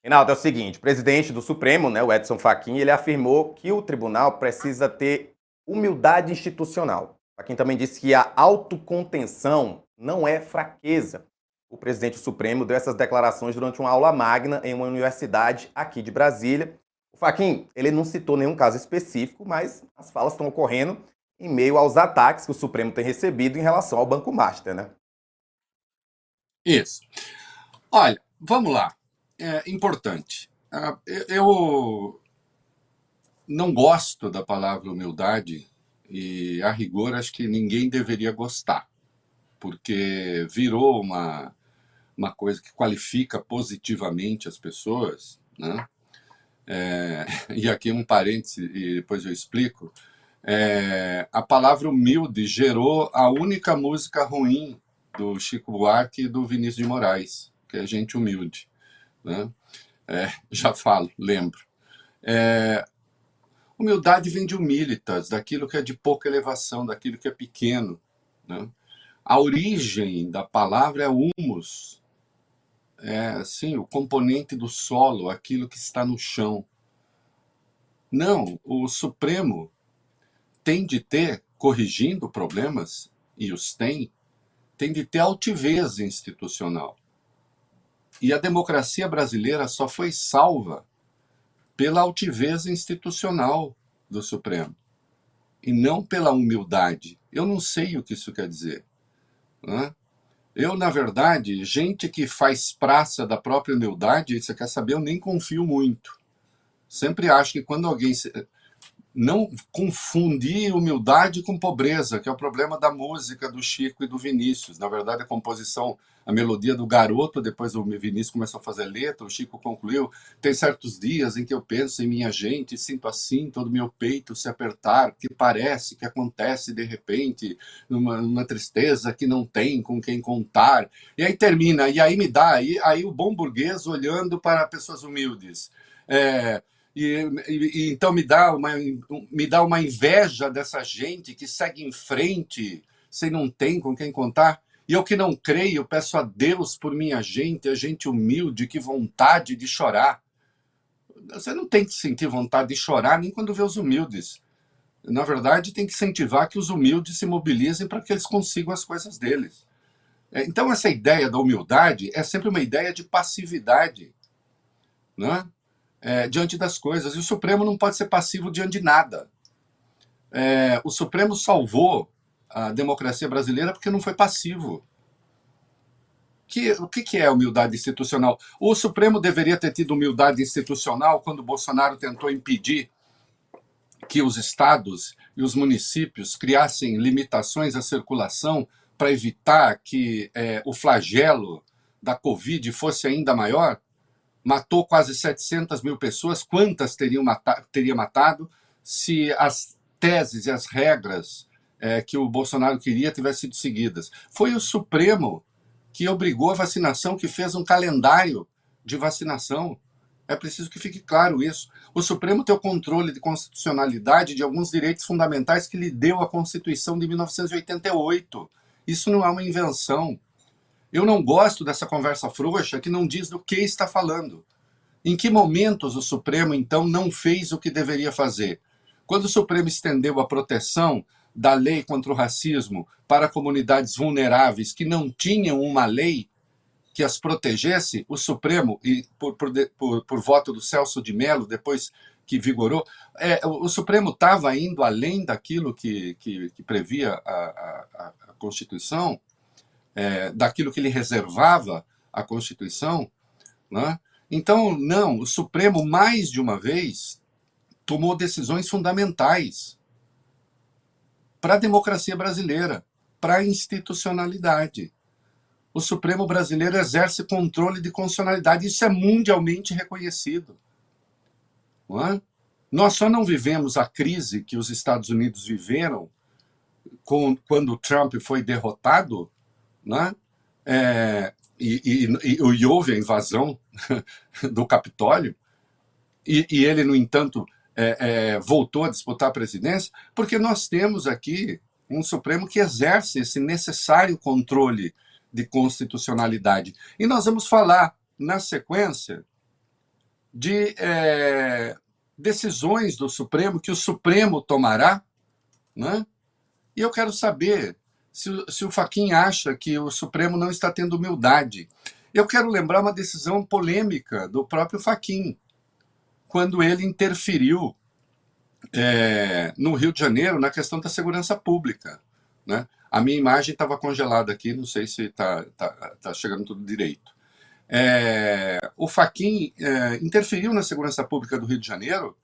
Reinaldo, é o seguinte, o presidente do Supremo, né, o Edson Fachin, ele afirmou que o tribunal precisa ter humildade institucional. Fachin também disse que a autocontenção não é fraqueza. O presidente do Supremo deu essas declarações durante uma aula magna em uma universidade aqui de Brasília. O Fachin, ele não citou nenhum caso específico, mas as falas estão ocorrendo em meio aos ataques que o Supremo tem recebido em relação ao Banco Master, né? Isso. Olha, vamos lá. É importante. Eu não gosto da palavra humildade e, a rigor, acho que ninguém deveria gostar, porque virou uma coisa que qualifica positivamente as pessoas, né? E aqui um parêntese, e depois eu explico. A palavra humilde gerou a única música ruim do Chico Buarque e do Vinícius de Moraes, que é Gente Humilde, né? Já falo, lembro. Humildade vem de humilitas, daquilo que é de pouca elevação, daquilo que é pequeno, né? A origem da palavra é humus, é assim, o componente do solo, aquilo que está no chão. Não, o Supremo tem de ter, corrigindo problemas, e os tem de ter altivez institucional. E a democracia brasileira só foi salva pela altivez institucional do Supremo, e não pela humildade. Eu não sei o que isso quer dizer, né? Eu, na verdade, gente que faz praça da própria humildade, você quer saber, eu nem confio muito. Sempre acho que quando alguém não confundir humildade com pobreza, que é o problema da música do Chico e do Vinícius. Na verdade, a composição, a melodia do Garoto, depois o Vinícius começou a fazer letra, o Chico concluiu. Tem certos dias em que eu penso em minha gente, sinto assim todo meu peito se apertar, que parece que acontece de repente, uma tristeza que não tem com quem contar. E aí termina, e aí me dá, aí o bom burguês olhando para pessoas humildes. É, então me dá uma inveja dessa gente que segue em frente, sem não tem com quem contar. E eu que não creio, peço a Deus por minha gente, a gente humilde, que vontade de chorar. Você não tem que sentir vontade de chorar nem quando vê os humildes. Na verdade, tem que incentivar que os humildes se mobilizem para que eles consigam as coisas deles. Então, essa ideia da humildade é sempre uma ideia de passividade, né? Diante das coisas. E o Supremo não pode ser passivo diante de nada. O Supremo salvou a democracia brasileira porque não foi passivo. O que é humildade institucional? O Supremo deveria ter tido humildade institucional quando Bolsonaro tentou impedir que os estados e os municípios criassem limitações à circulação para evitar que o flagelo da Covid fosse ainda maior. Matou quase 700 mil pessoas. Quantas teria matado se as teses e as regras que o Bolsonaro queria tivessem sido seguidas? Foi o Supremo que obrigou a vacinação, que fez um calendário de vacinação. É preciso que fique claro isso. O Supremo tem o controle de constitucionalidade de alguns direitos fundamentais que lhe deu a Constituição de 1988. Isso não é uma invenção. Eu não gosto dessa conversa frouxa que não diz do que está falando. Em que momentos o Supremo, então, não fez o que deveria fazer? Quando o Supremo estendeu a proteção da lei contra o racismo para comunidades vulneráveis que não tinham uma lei que as protegesse, o Supremo, e por voto do Celso de Mello, depois que vigorou, o Supremo estava indo além daquilo que previa a Constituição, daquilo que lhe reservava a Constituição, né? Então, não, o Supremo, mais de uma vez, tomou decisões fundamentais para a democracia brasileira, para a institucionalidade. O Supremo brasileiro exerce controle de constitucionalidade, isso é mundialmente reconhecido. Não é? Nós só não vivemos a crise que os Estados Unidos viveram quando o Trump foi derrotado, né? E houve a invasão do Capitólio, e ele, no entanto, voltou a disputar a presidência, porque nós temos aqui um Supremo que exerce esse necessário controle de constitucionalidade. E nós vamos falar, na sequência, de decisões do Supremo, que o Supremo tomará, né? E eu quero saber se o Fachin acha que o Supremo não está tendo humildade. Eu quero lembrar uma decisão polêmica do próprio Fachin, quando ele interferiu no Rio de Janeiro na questão da segurança pública, né? A minha imagem estava congelada aqui, não sei se tá chegando tudo direito. O Fachin interferiu na segurança pública do Rio de Janeiro,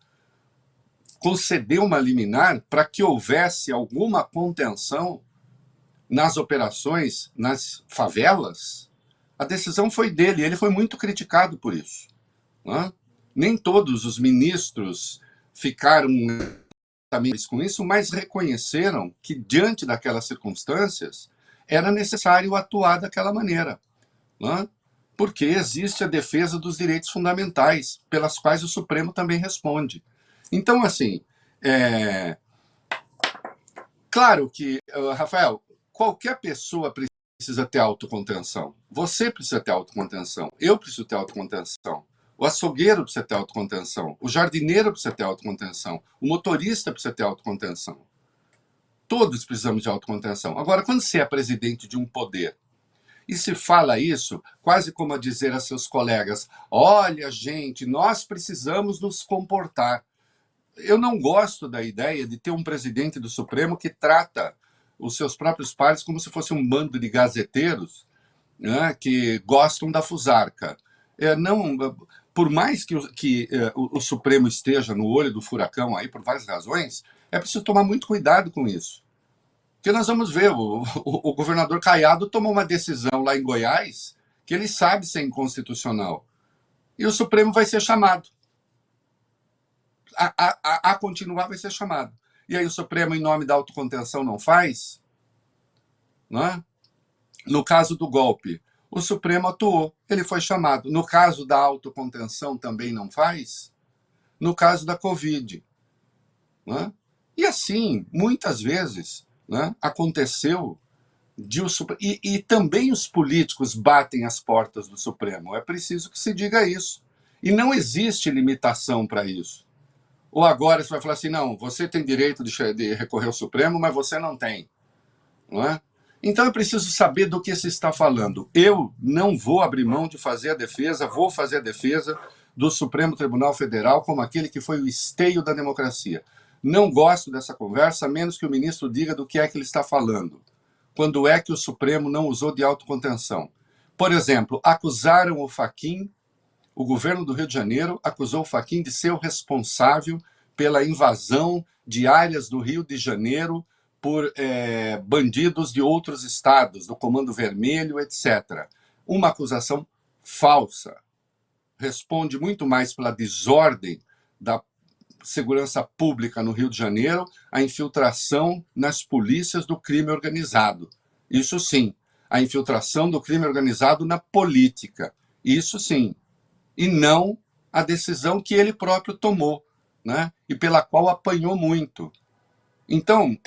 concedeu uma liminar para que houvesse alguma contenção nas operações, nas favelas. A decisão foi dele, ele foi muito criticado por isso, né? Nem todos os ministros ficaram com isso, mas reconheceram que, diante daquelas circunstâncias, era necessário atuar daquela maneira, né? Porque existe a defesa dos direitos fundamentais, pelas quais o Supremo também responde. Então, assim, claro que, Rafael, qualquer pessoa precisa ter autocontenção. Você precisa ter autocontenção. Eu preciso ter autocontenção. O açougueiro precisa ter autocontenção. O jardineiro precisa ter autocontenção. O motorista precisa ter autocontenção. Todos precisamos de autocontenção. Agora, quando você é presidente de um poder e se fala isso, quase como a dizer a seus colegas: olha, gente, nós precisamos nos comportar. Eu não gosto da ideia de ter um presidente do Supremo que trata os seus próprios pares como se fosse um bando de gazeteiros, né, que gostam da fusarca. Não, por mais que o Supremo esteja no olho do furacão aí por várias razões, é preciso tomar muito cuidado com isso. Porque nós vamos ver, o governador Caiado tomou uma decisão lá em Goiás que ele sabe ser inconstitucional. E o Supremo vai ser chamado. A continuar vai ser chamado. E aí o Supremo, em nome da autocontenção, não faz? Não é? No caso do golpe, o Supremo atuou, ele foi chamado. No caso da autocontenção, também não faz? No caso da Covid. Não é? E assim, muitas vezes, né, aconteceu de e também os políticos batem as portas do Supremo. É preciso que se diga isso. E não existe limitação para isso. Ou agora você vai falar assim, não, você tem direito de recorrer ao Supremo, mas você não tem. Não é? Então é preciso saber do que se está falando. Eu não vou abrir mão de fazer a defesa, vou fazer a defesa do Supremo Tribunal Federal como aquele que foi o esteio da democracia. Não gosto dessa conversa, a menos que o ministro diga do que é que ele está falando. Quando é que o Supremo não usou de autocontenção? Por exemplo, acusaram o Fachin, o governo do Rio de Janeiro acusou o Fachin de ser o responsável pela invasão de áreas do Rio de Janeiro por bandidos de outros estados, do Comando Vermelho, etc. Uma acusação falsa. Responde muito mais pela desordem da segurança pública no Rio de Janeiro, a infiltração nas polícias do crime organizado. Isso sim. A infiltração do crime organizado na política. Isso sim. E não a decisão que ele próprio tomou, né? E pela qual apanhou muito. Então,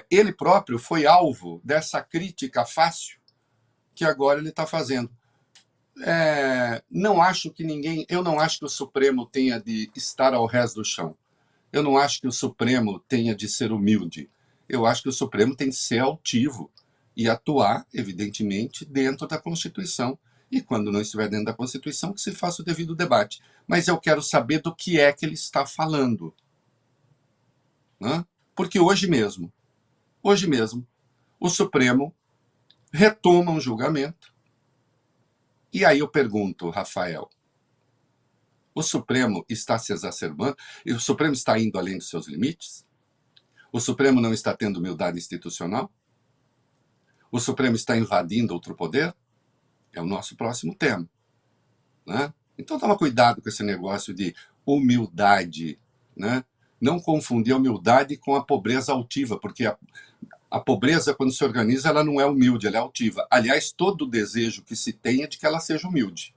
ele próprio foi alvo dessa crítica fácil que agora ele está fazendo. Não acho que eu não acho que o Supremo tenha de estar ao rés do chão. Eu não acho que o Supremo tenha de ser humilde. Eu acho que o Supremo tem de ser altivo e atuar, evidentemente, dentro da Constituição. E quando não estiver dentro da Constituição, que se faça o devido debate. Mas eu quero saber do que é que ele está falando. Né? Porque hoje mesmo, o Supremo retoma um julgamento. E aí eu pergunto, Rafael, o Supremo está se exacerbando? O Supremo está indo além dos seus limites? O Supremo não está tendo humildade institucional? O Supremo está invadindo outro poder? É o nosso próximo tema. Né? Então toma cuidado com esse negócio de humildade. Né? Não confundir a humildade com a pobreza altiva, porque a pobreza, quando se organiza, ela não é humilde, ela é altiva. Aliás, todo o desejo que se tem é de que ela seja humilde.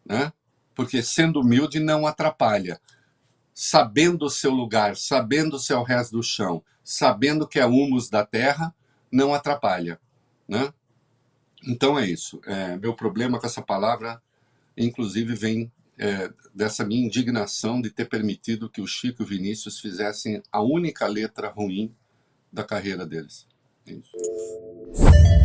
Né? Porque sendo humilde não atrapalha. Sabendo o seu lugar, sabendo o seu resto do chão, sabendo que é humus da terra, não atrapalha. Né? Então é isso. Meu problema com essa palavra, inclusive, vem dessa minha indignação de ter permitido que o Chico e o Vinícius fizessem a única letra ruim da carreira deles. É isso.